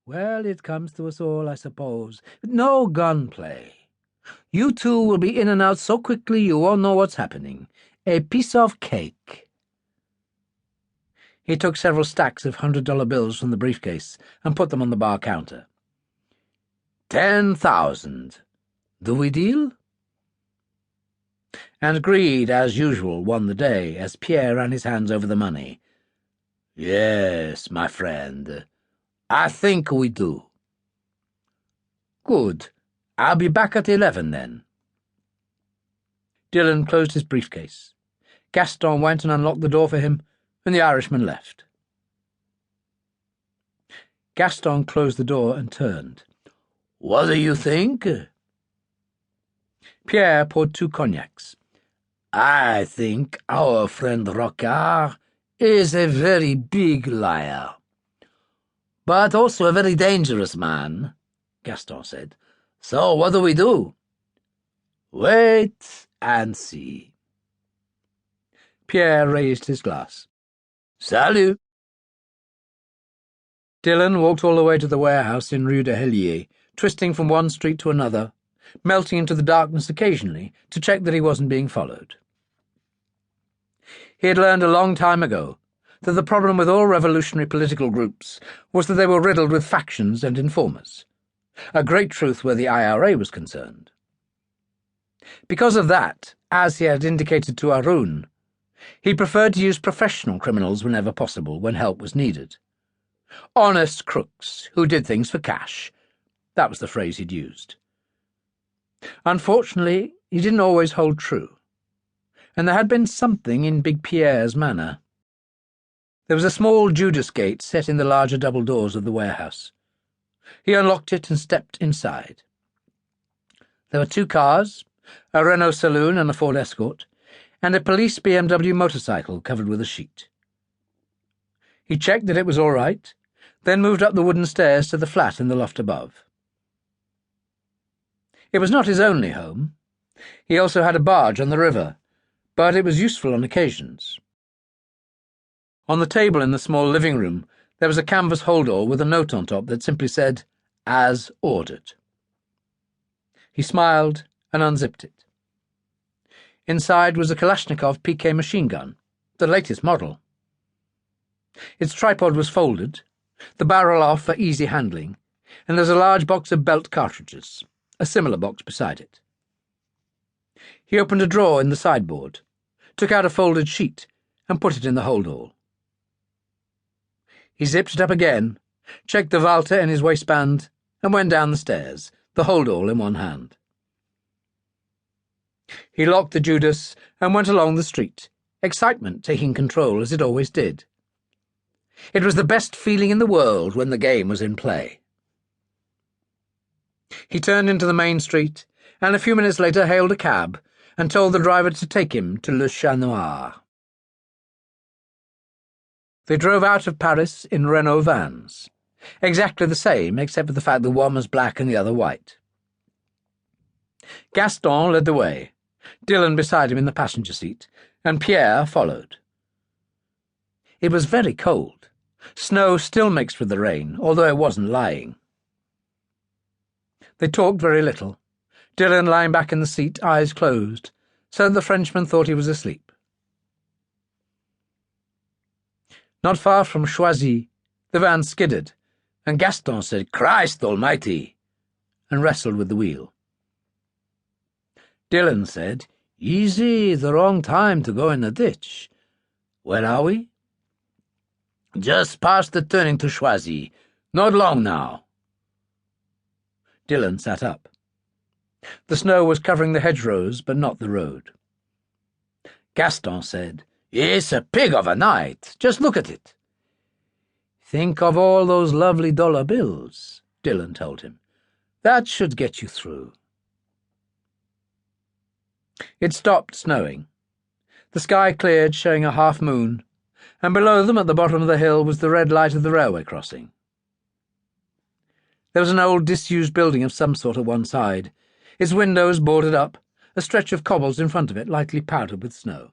Well, it comes to us all, I suppose. No gunplay. You two will be in and out so quickly you won't know what's happening. A piece of cake." He took several stacks of $100 bills from the briefcase and put them on the bar counter. 10,000. Do we deal? And greed, as usual, won the day as Pierre ran his hands over the money. "Yes, my friend. I think we do." "Good. I'll be back at 11 then." Dillon closed his briefcase. Gaston went and unlocked the door for him, and the Irishman left. Gaston closed the door and turned. "What do you think?" Pierre poured 2 cognacs. "I think our friend Rocard is a very big liar. But also a very dangerous man," Gaston said. "So what do we do?" "Wait and see." Pierre raised his glass. "Salut." Dillon walked all the way to the warehouse in Rue de Hellier, twisting from one street to another, melting into the darkness occasionally to check that he wasn't being followed. He had learned a long time ago that the problem with all revolutionary political groups was that they were riddled with factions and informers, a great truth where the IRA was concerned. Because of that, as he had indicated to Arun, he preferred to use professional criminals whenever possible, when help was needed. Honest crooks who did things for cash. That was the phrase he'd used. Unfortunately, he didn't always hold true, and there had been something in Big Pierre's manner. There was a small Judas gate set in the larger double doors of the warehouse. He unlocked it and stepped inside. There were 2 cars, a Renault Saloon and a Ford Escort, and a police BMW motorcycle covered with a sheet. He checked that it was all right, then moved up the wooden stairs to the flat in the loft above. It was not his only home. He also had a barge on the river, but it was useful on occasions. On the table in the small living room there was a canvas holdall with a note on top that simply said, "As ordered." He smiled and unzipped it. Inside was a Kalashnikov PK machine gun, the latest model. Its tripod was folded, the barrel off for easy handling, and there was a large box of belt cartridges, a similar box beside it. He opened a drawer in the sideboard, took out a folded sheet, and put it in the holdall. He zipped it up again, checked the Walter in his waistband, and went down the stairs, the holdall in one hand. He locked the Judas and went along the street, excitement taking control as it always did. It was the best feeling in the world when the game was in play. He turned into the main street, and a few minutes later hailed a cab and told the driver to take him to Le Chat Noir. They drove out of Paris in Renault vans, exactly the same except for the fact that one was black and the other white. Gaston led the way, Dillon beside him in the passenger seat, and Pierre followed. It was very cold. Snow still mixed with the rain, although it wasn't lying. They talked very little, Dillon lying back in the seat, eyes closed, so that the Frenchman thought he was asleep. Not far from Choisy, the van skidded, and Gaston said, "Christ almighty," and wrestled with the wheel. Dillon said, "Easy, the wrong time to go in the ditch. Where are we?" "Just past the turning to Choisy. Not long now." Dillon sat up. The snow was covering the hedgerows, but not the road. Gaston said, "It's a pig of a night. Just look at it." "Think of all those lovely dollar bills," Dillon told him. "That should get you through." It stopped snowing. The sky cleared, showing a half moon, and below them at the bottom of the hill was the red light of the railway crossing. There was an old disused building of some sort at one side, its windows boarded up, a stretch of cobbles in front of it lightly powdered with snow.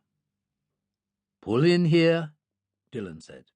"Pull in here," Dillon said.